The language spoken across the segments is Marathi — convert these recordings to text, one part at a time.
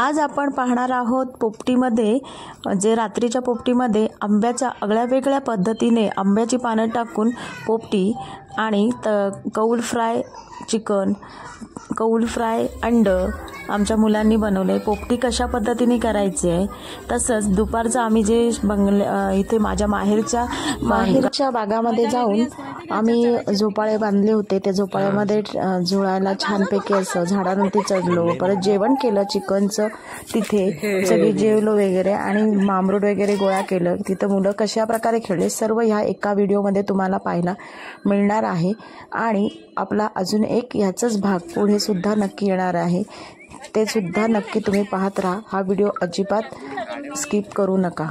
आज आपण पाहणार आहोत पोपटीमध्ये, जे रात्रीच्या पोपटीमध्ये आंब्याच्या आगळ्या वेगळ्या पद्धतीने आंब्याची पानं टाकून पोपटी आणि कौल फ्राय चिकन, कौल फ्राय अंडं आमच्या मुलांनी बनवले। पोपटी कशा पद्धतीने करायची आहे, तसंच दुपारचं आम्ही जे इथे माझ्या माहेरच्या बागामध्ये जाऊन आम्ही झोपाळे बांधले होते। त्या झोपाळ्यामध्ये झुळायला छानपैकी असं झाडांवरती चढलो, परत जेवण केलं चिकनचं, तिथे सगळी जेवलो वगैरे आणि मामरूड वगैरे गोळा केलं। तिथं मुलं कशा प्रकारे खेळले सर्व ह्या एका व्हिडिओमध्ये तुम्हाला पाहायला मिळणार आहे। आणि आपला अजून एक ह्याचाच भाग पुढे सुद्धा नक्की येणार आहे, ते सुद्धा नक्की तुम्ही पाहत राहा। हा व्हिडिओ अजिबात स्किप करू नका,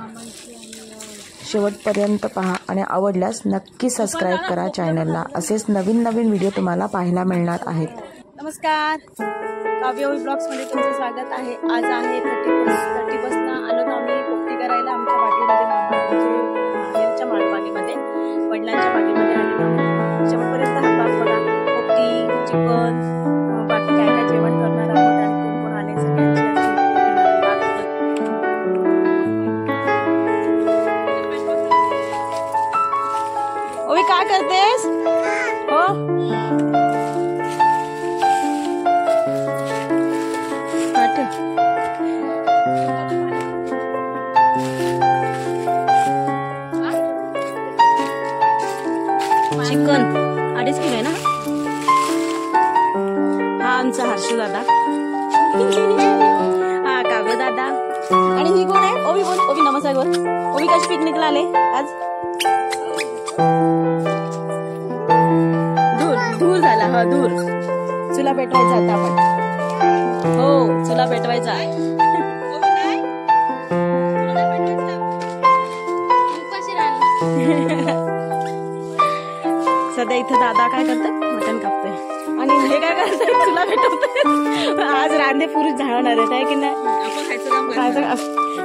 शेवटपर्यंत पहा आणि आवडल्यास नक्की सबस्क्राईब करा चॅनलला। असेच नवीन नवीन व्हिडिओ तुम्हाला पाहायला मिळणार आहेत। नमस्कार, काव्य ब्लॉग्समध्ये तुमचं स्वागत आहे। आज आहे 31 आलो आम्ही पोपटी करायला आमच्या बागेमध्ये, माहेरच्या माळपाणीमध्ये, वडिलांच्या बागेमध्ये आलेलो आहोत। शेवटपर्यंत हा ब्लॉग बघा। पोपटी, चिकन, बाकी काय काय जेवण करणार आहोत आणि कोण कोण आले सगळ्यांची ओवी काय करतेस हो? चिकन 2.5 किलो आहे ना हा आमचा हर्षू दादा, हा काव्य दादा आणि ही कोण आहे? ओवी बोल, ओवी नमस्कार बोल। ओवी कशी पिकनिकला आले आज? धूर झाला, हा धूर चुला पेटवायचा आता आपण। हो चुला पेटवायचा सध्या इथे दादा काय करतात, मटण कापतोय आणि हे काय करतात, चुला पेटवतोय। आज रांधे पुरुष झाडणार आहेत आहे की नाही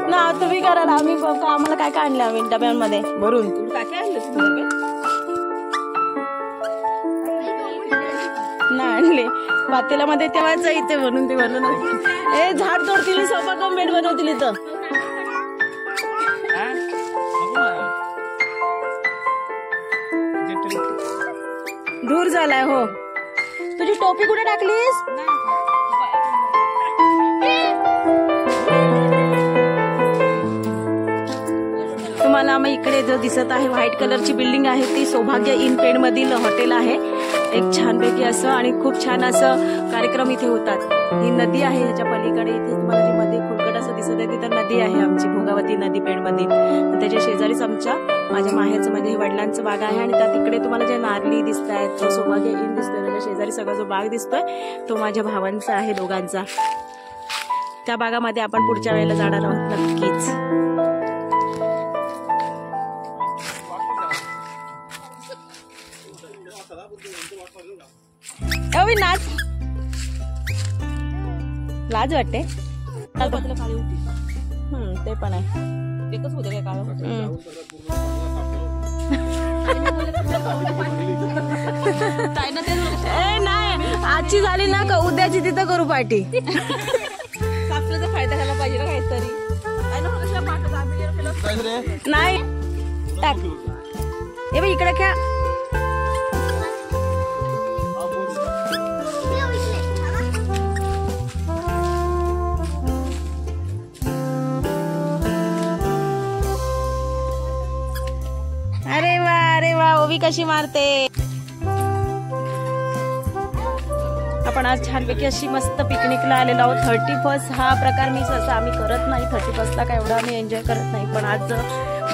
ना? तुम्ही करा, आम्ही आम्हाला काय काय आणलं आम्ही डब्यांमध्ये भरून। काय काय आणलं ना? आणले पातेल्यामध्ये तेव्हाच इथे म्हणून ते भरलं ना। ए झाड तोडतील, सोफा कम बेड बनवतील इथं। दूर झालाय हो। तुझी टोपी कुठे टाकलीस? तुम्हाला आम्ही इकडे जो दिसत आहे व्हाईट कलरची बिल्डिंग आहे, ती सौभाग्य इन पेड मधील हॉटेल आहे। एक छानपैकी असं आणि खूप छान असं कार्यक्रम इथे होतात। ही नदी आहे ह्याच्या पलीकडे, इथे तुम्हाला जी मध्ये खुलकट असं दिसत आहे तिथं नदी आहे आमची भोगावती नदी पेड मध्ये। त्याच्या शेजारीच माझ्या माहेरचं म्हणजे वडिलांचं बाग आहे आणि त्या तिकडे तुम्हाला जे नारली दिसत आहेत, तो सौभाग्य इन दिसतोय, त्याच्या शेजारी सगळा जो बाग दिसतोय तो माझ्या भावांचा आहे, दोघांचा। त्या बागामध्ये आपण पुढच्या वेळेला जाणार आहोत नक्कीच। नाच लाज वाटते ते पण आहे, एकच होते काय काळ नाही। आजची झाली ना का उद्याची तिथं करू पार्टी। आपल्याचा फायदा झाला पाहिजे ना काहीतरी, नाही टाक हे बघ इकडे खेळ। अरे वा ओवी कशी मारते। आपण आज छानपैकी अशी मस्त पिकनिकला आलेलो आहोत। 31 हा प्रकार मी सहसा आम्ही करत नाही, 31ला काय एवढा आम्ही एन्जॉय करत नाही, पण आज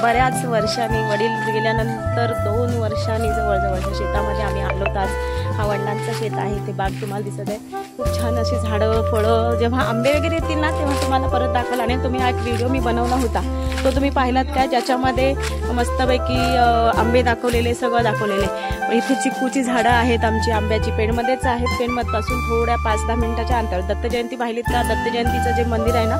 बऱ्याच वर्षांनी, वडील गेल्यानंतर 2 वर्षांनी जवळजवळच्या शेतामध्ये आम्ही आलो। आज हा वडिलांचं शेत आहे, ते बाग तुम्हाला दिसत आहे। खूप छान अशी झाडं फळं, जेव्हा आंबे वगैरे येतील ना तेव्हा तुम्हाला परत दाखवाल। आणि तुम्ही हा एक व्हिडिओ मी बनवला होता, तो तुम्ही पाहिलात का, ज्याच्यामध्ये मस्तपैकी आंबे दाखवलेले, सगळं दाखवलेले। इथे चिक्कूची झाडं आहेत आमची, आंब्याची पेडमध्येच आहेत। पेडमधपासून थोड्या 5-10 मिनिटाच्या अंतरावर दत्त जयंती पाहिलीत का? दत्त जयंतीचं जे मंदिर आहे ना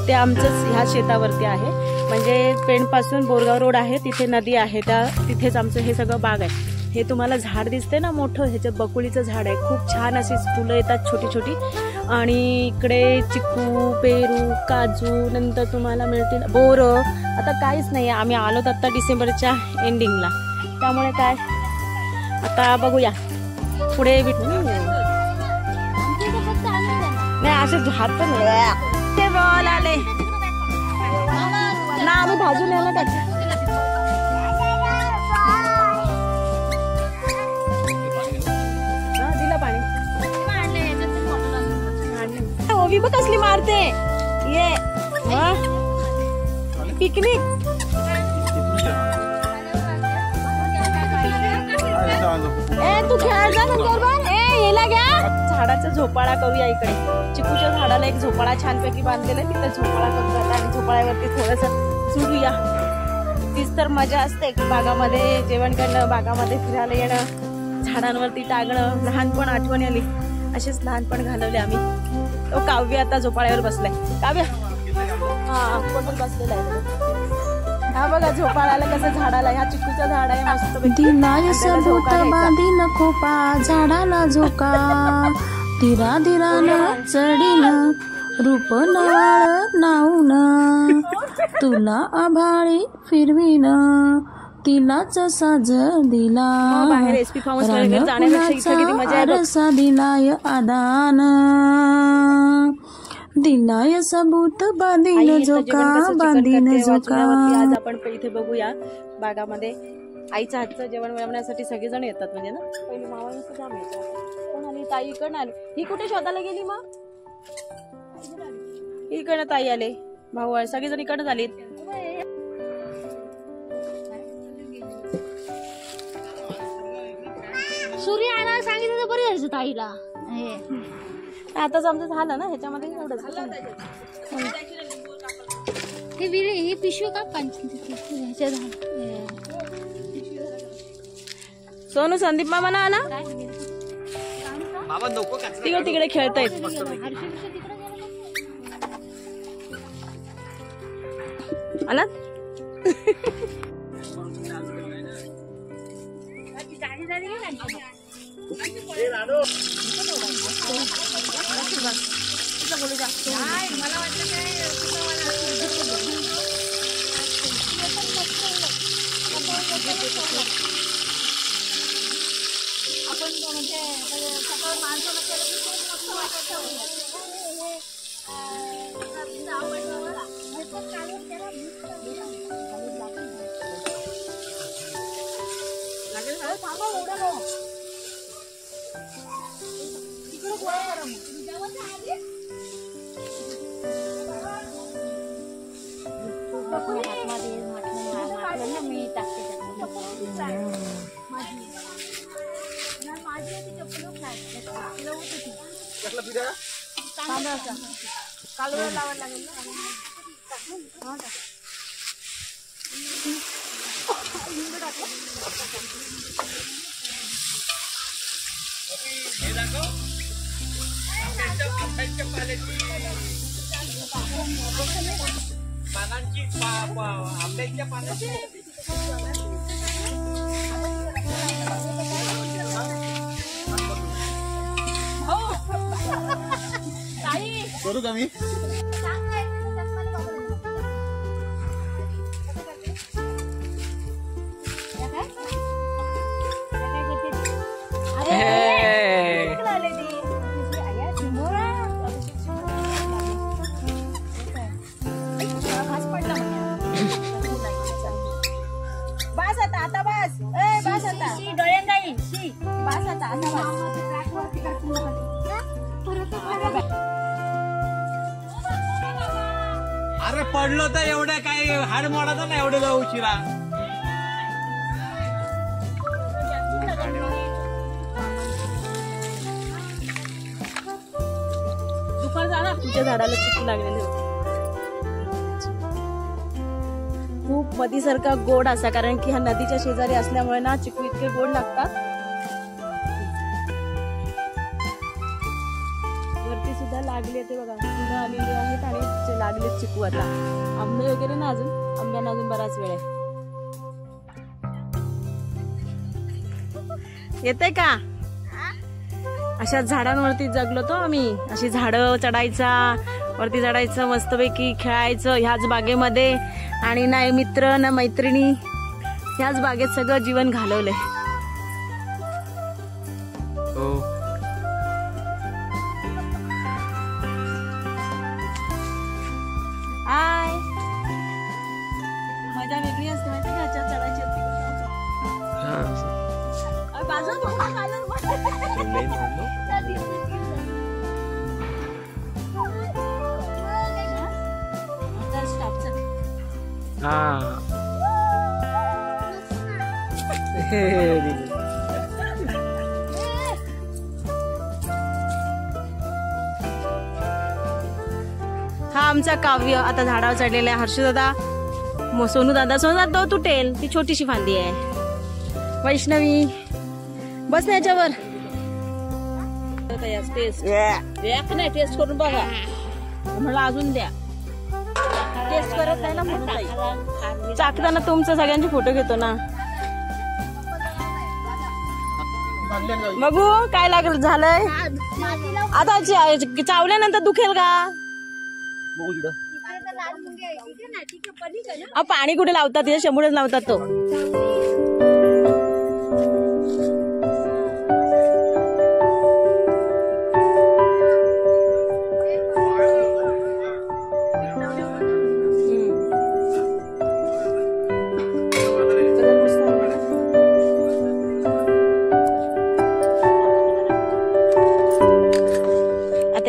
ते आमचंच ह्या शेतावरती आहे, म्हणजे पेडपासून बोरगाव रोड आहे, तिथे नदी आहे, तिथेच आमचं हे सगळं बाग आहे। हे तुम्हाला झाड दिसते ना मोठं, ह्याच्यात बकुळीचं झाड आहे, खूप छान अशी फुलं येतात छोटी छोटी, आणि इकडे चिकू, पेरू, काजू, नंतर तुम्हाला मिळतील बोर. आता काहीच नाही, आम्ही आलोत आता डिसेंबरच्या एंडिंगला, त्यामुळे काय आता बघूया पुढे नाही असे झाड पण ते बॉल आले ना, आम्ही भाजून यायला त्याची दिलं पाणी. ओवी बघ कसली मारते ये पिकनिक. तू खेळ जा नंतर बघ. याला घ्या झाडाचा झोपाळा करूया. इकडे चिकूच्या झाडाला एक झोपाळा छानपैकी बांधलेला आहे, तिथे झोपाळा करूया आणि झोपाळ्यावरती थोडंसं चुरूया. तीच तर मजा असते बागामध्ये जेवण करणं, बागामध्ये फिरायला येणं, झाडांवरती टाकणं. लहानपण आठवण आली, असेच लहानपण घालवले आम्ही. तो काव्य आता झोपाळ्यावर बसलाय. काव्य हा कोण बसलेला आहे. हा बघा झोपाळ्याला कसं झाडाला, ह्या चिकूचं झाड आहे मस्त. दिनाय सबूत बांधीन खोपा झाडाला झोका, धीरा धीरानं चढीन रूप नवाळ नाऊन, तुला आभाळी फिरवीन तिलाच साज दिला, रसा दिलाय आदान, दिलाय सबूत बांधीन झोका बांधीन झोका. आज आपण इथे बघूया बागामध्ये आईच्या हातचं जेवण बनवण्यासाठी सगळेजण येतात, म्हणजे ना पहिली मावळी सुद्धा मिळतात. कोण आली? ताई इकडनं आली. ही कुठे शोधायला गेली मग? इकडनं ताई आले, भाऊ सगळेजण इकडनं आले. सूर्य आणायला सांगितलं तर बरं जायचं ताईला. आताच आमचं झालं ना, ह्याच्यामध्ये एवढंच. हे विरे हे पिशवी का ह्याच्या सोनू संदीप मामा ना आला तिकडे तिकडे खेळतायत. आला मी टाकते कालवर लावायला लागेल ना. आंब्याच्या पानाची करू का मी? बस आता आता बस बस आता डोळ्यात जाईल बस आता आता अरे पडलो तर एवढं काही हाड मोडायचं ना एवढं जाऊ उशिरा. दुपार झाला तुझ्या झाडाला चिकू लागलेले होते. खूप मधीसारखा गोड असा, कारण की हा नदीच्या शेजारी असल्यामुळे ना चिकू इतके गोड लागतात. वरती सुद्धा लागले ते बघा, फुलं आलेली आहेत आणि लागले चिकू. आता आंबे वगैरे ना अजून, आंब्यांना अजून बराच वेळ आहे. येते का अशाच झाडांवरती जगलो तो आम्ही. अशी झाडं चढायचा, वरती चढायचं, मस्तपैकी खेळायचं ह्याच बागेमध्ये. आणि नाही मित्र ना मैत्रिणी, ह्याच बागेत सगळं जीवन घालवलंय. हाय, मजा वेगळी असते माहिती का ह्याच्यात चढायची असते. हा आमचा काव्य आता झाडावर चढलेला आहे. हर्षू दादा, सोनू दादा तुटेल, ती छोटीशी फांदी आहे. वैष्णवी बस ना याच्यावर. टेस्ट नाही, टेस्ट करून बघा मला अजून द्या. टेस्ट करत नाही ना म्हणून चाकताना तुमचं सगळ्यांचे फोटो घेतो ना. बघू काय लागेल झालंय आता. चावल्यानंतर दुखेल का? पाणी कुठे लावतात? तिथे शंभूरच लावतात तो.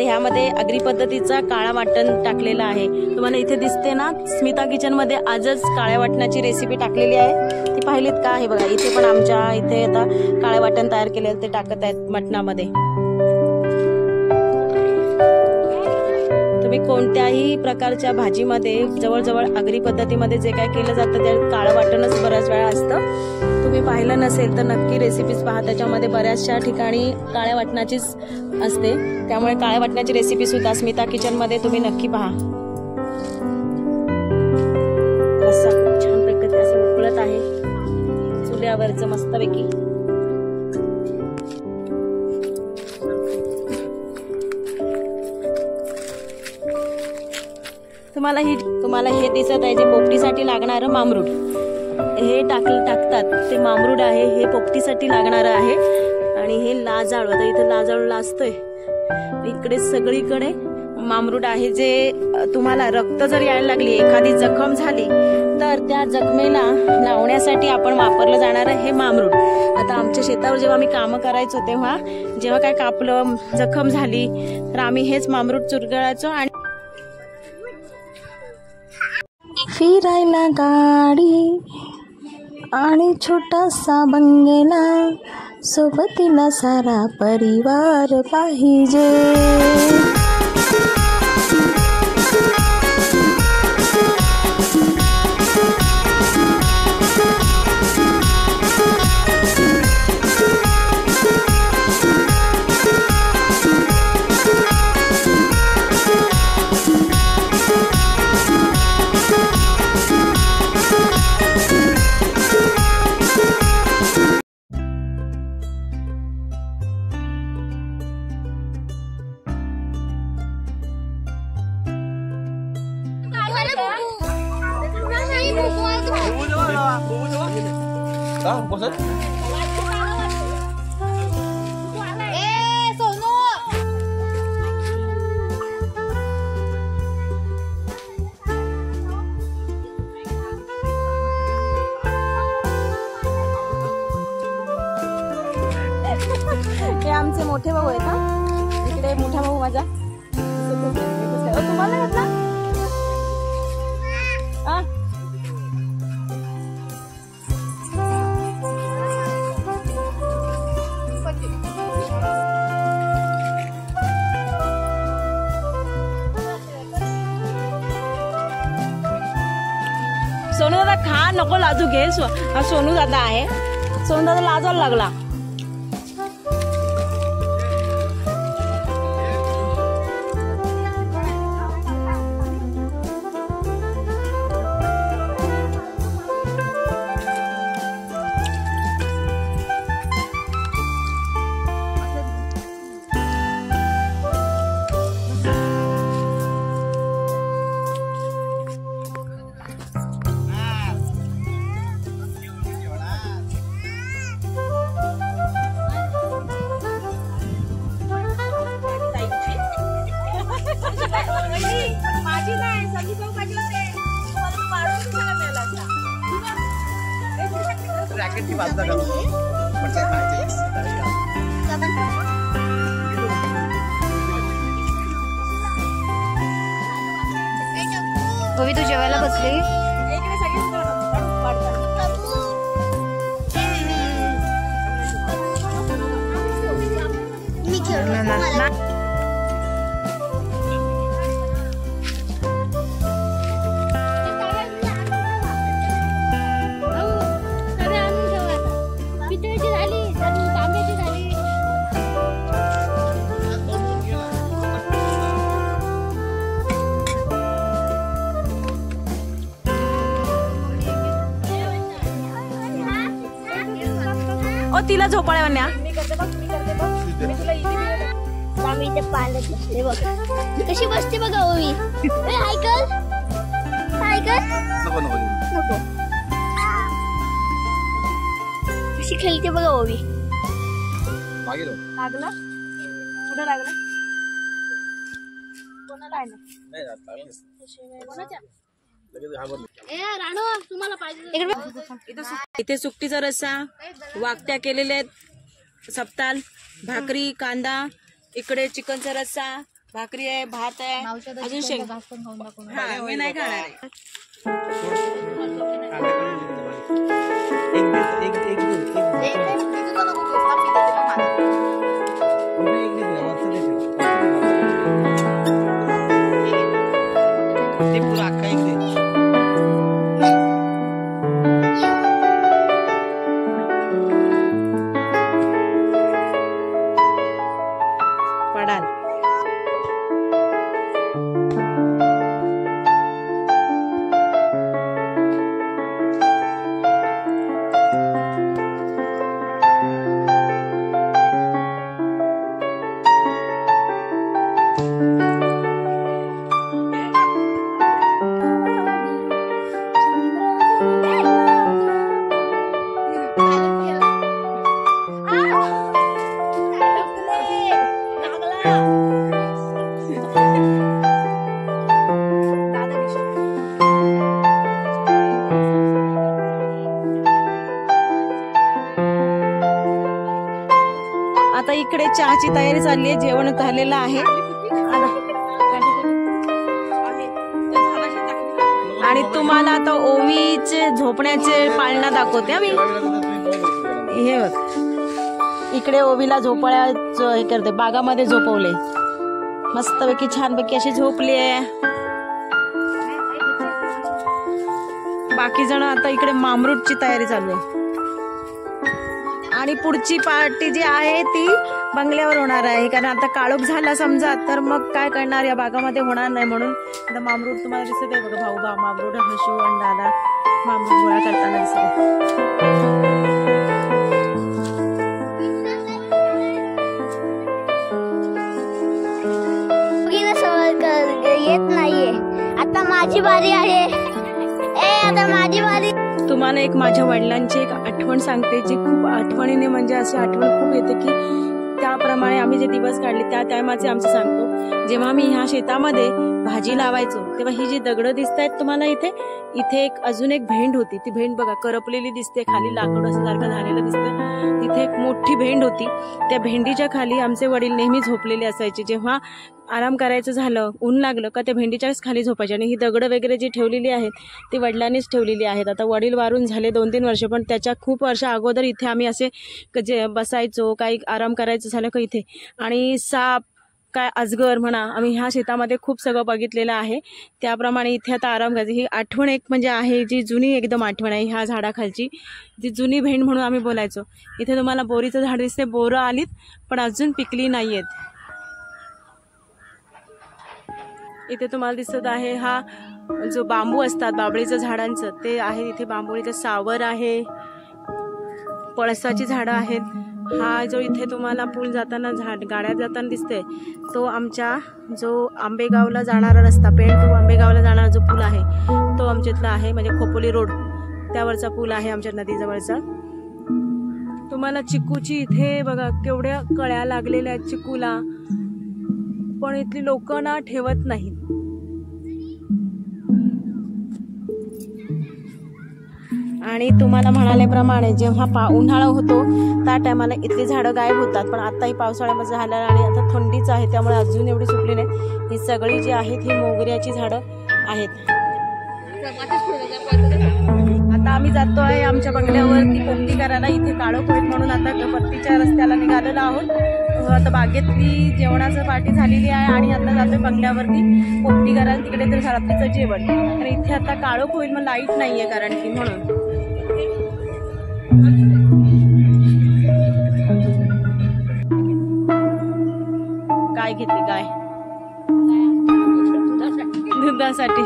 ह्यामध्ये आगरी पद्धतीचा काळा वाटण टाकलेला आहे. तुम्हाला इथे दिसते ना, स्मिता किचन मध्ये आजच काळ्या वाटणाची रेसिपी टाकलेली आहे. ती पाहिलीत का? आहे बघा इथे पण आमच्या इथे आता काळ्या वाटण तयार केलेलं ते टाकत आहेत मटणामध्ये. तुम्ही कोणत्याही प्रकारच्या भाजीमध्ये जवळजवळ आगरी पद्धतीमध्ये जे काय केलं जातं ते काळं वाटणच बऱ्याच वेळा असतं. तुम्ही पाहिलं नसेल तर नक्की रेसिपीज पहा, त्याच्यामध्ये बऱ्याचशा ठिकाणी काळ्या वाटणाचीच असते. त्यामुळे काळ्या वाटणाची रेसिपी सुद्धा स्मिता किचन मध्ये तुम्ही नक्की पहा. रस्सा खूप छान प्रकारे असं उकळत आहे चुल्यावरचं मस्तपैकी. तुम्हाला हे दिसत आहे जे पोपटीसाठी लागणारं मामरूड, हे टाकतात ते मामरूड आहे. हे पोपटीसाठी लागणारं आहे. आणि हे लाजाळू, आता इथे लाजाळू लाजतोय. इकडे सगळीकडे मामरूड आहे. जे तुम्हाला रक्त जर यायला लागली, एखादी जखम झाली तर त्या जखमेला लावण्यासाठी आपण वापरलं जाणारं हे मामरूड. आता आमच्या शेतावर जेव्हा आम्ही कामं करायचो तेव्हा जेव्हा काय कापलं, जखम झाली तर आम्ही हेच मामरूड चुरगळायचो. आणि फिरायला गाडी आणि छोटासा बंगला, सोबतीला सारा परिवार पाहिजे. हे आमचे मोठे भाऊ आहेत. हा इकडे मोठा भाऊ माझा. तुम्हाला घातला सोनू दादा खा, नको लाजू घे. हा सोनू दादा आहे. सोनू दादा लाजायला लागला. भाजी नाही सगळी पावभाजी होते रॅकेटची बाजूला घालून कवी तू जेवायला बसली इकडे सगळीच वाढतात पितळेची झाली तांब्याची झाली ओ तिला झोपाळ्या म्हणण्या आम्ही इथे पाण्यात बसले बघ कशी बसते बघा ओवी हाय कर नको कशी खेळते बघा ओवी लागलं कुठं लागलं कोणाला राणू तुम्हाला पाहिजे इथे सुकटीचा रस्सा वाकट्या केलेल्या आहेत सप्ताल भाकरी कांदा इकडे चिकनचा रस्सा भाकरी आहे भात आहे अजून शेंग हा मी नाही खाणार आहे. ते पुरा अख्खा एक दे पडाल आता इकडे चहाची तयारी चालली आहे जेवण झालेलं आहे आणि तुम्हाला आता ओवीचे झोपण्याचे पाळणा दाखवते आम्ही हे बघ इकडे ओवीला झोपाळ्या हे करते बागामध्ये झोपवले मस्तपैकी छानपैकी अशी झोपली आहे बाकी जण आता इकडे मामरूटची तयारी चालू आहे आणि पुढची पार्टी जी आहे ती बंगल्यावर होणार आहे कारण आता काळोख झाला समजा तर मग काय करणार या बागामध्ये होणार नाही म्हणून आता मामरूट तुम्हाला दिसत आहे बघा भाऊ मामरूट हशू आणि दादा मामरूट गोळा करताना दिसत येत नाहीये आता माझी बारी आहे आता माझी बारी तुम्हाला एक माझ्या वडिलांची एक आठवण सांगते जी खूप आठवणीने म्हणजे अशी आठवण खूप येते की त्याप्रमाणे आम्ही जे दिवस काढले त्या टायमाचे आमचं सांगतो जेव्हा आम्ही ह्या शेतामध्ये भाजी लावायचो तेव्हा ही जी दगडं दिसत आहेत तुम्हाला इथे एक अजून एक भेंड होती ती भेंड बघा करपलेली दिसते खाली लाकूड असं सारखं झालेलं दिसतं तिथे एक मोठी भेंड होती त्या भेंडीच्या खाली आमचे वडील नेहमी झोपलेले असायचे जेव्हा आराम करायचं झालं ऊन लागलं का त्या भेंडीच्याच खाली झोपायचे आणि ही दगडं वगैरे जी ठेवलेली आहेत ती वडिलांनीच ठेवलेली आहेत आता वडील वारून झाले 2-3 वर्ष पण त्याच्या खूप वर्ष अगोदर इथे आम्ही असे जे बसायचो काही आराम करायचं झालं का इथे आणि साप काय अजगर म्हणा आम्ही ह्या शेतामध्ये खूप सगळं बघितलेलं आहे त्याप्रमाणे इथे आता आराम करायची ही आठवण एक म्हणजे आहे जी जुनी एकदम आठवण आहे ह्या झाडाखालची जी जुनी भेंड म्हणून आम्ही बोलायचो इथे तुम्हाला बोरीचं झाड दिसते बोरं आलीत पण अजून पिकली नाही आहेत इथे तुम्हाला दिसत आहे हा जो बांबू असतात बाबळीचं झाडांचं ते आहे इथे बांबोळीचं सावर आहे पळसाची झाडं आहेत हा जो इथे तुम्हाला पूल जाताना गाड्यात जाताना दिसते तो आमच्या जो आंबेगावला जाणारा रस्ता पेण टू आंबेगावला जाणारा जो पूल आहे तो आमच्या इथला आहे म्हणजे खोपोली रोड त्यावरचा पूल आहे आमच्या नदीजवळचा तुम्हाला चिकूची इथे बघा केवढ्या कळ्या लागलेल्या आहेत चिकूला पण इथली लोक ना ठेवत नाहीत आणि तुम्हाला म्हणाल्याप्रमाणे जेव्हा उन्हाळा होतो त्या टायमाला इथली झाडं गायब होतात, पण आत्ताही पावसाळ्यामध्ये झालं आणि आता थंडीच आहे त्यामुळे अजून एवढी सुकली नाही। ही सगळी जी आहेत ही मोगऱ्याची झाडं आहेत। आता आम्ही जातो आहे आमच्या बंगल्यावरती पोपटी करायला। इथे काळोख म्हणून आता परतीच्या रस्त्याला निघालेलो आहोत। आता बागेतली जेवणाचं पार्टी झालेली आहे आणि आता जातोय बंगल्यावरती पोपटी करायला, तिकडे तर रात्रीचं जेवण। तर इथे आता काळोख होईल, मग लाईट नाहीये कारण की म्हणून। गाय घेतली, गाय दुधासाठी।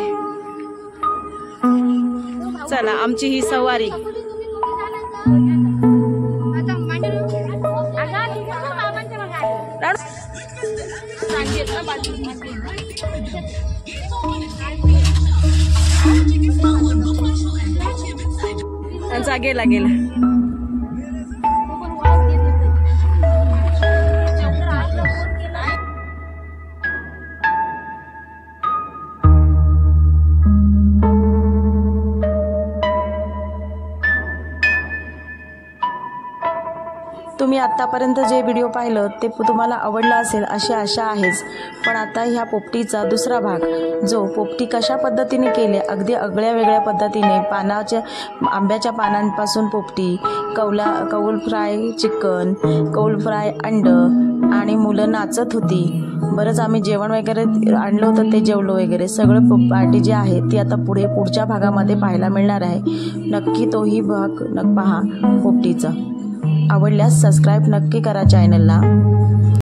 चला आमची ही सवारी। गेला गेला तुम्ही आत्तापर्यंत जे व्हिडिओ पाहिलं ते तुम्हाला आवडलं असेल अशी आशा आहेच। पण आता ह्या पोपटीचा दुसरा भाग, जो पोपटी कशा पद्धतीने केले, अगदी आगळ्या वेगळ्या पद्धतीने आंब्याच्या पानांपासून पोपटी, कौल फ्राय चिकन, कौल फ्राय अंड आणि मुलं नाचत होती। बरंच आम्ही जेवण वगैरे आणलं होतं, ते जेवलो वगैरे सगळं पार्टी जी आहे ती आता पुढच्या भागामध्ये पाहायला मिळणार आहे। नक्की तोही भाग पहा पोपटीचा। आवडल्यास सबस्क्राईब नक्की करा चॅनलला।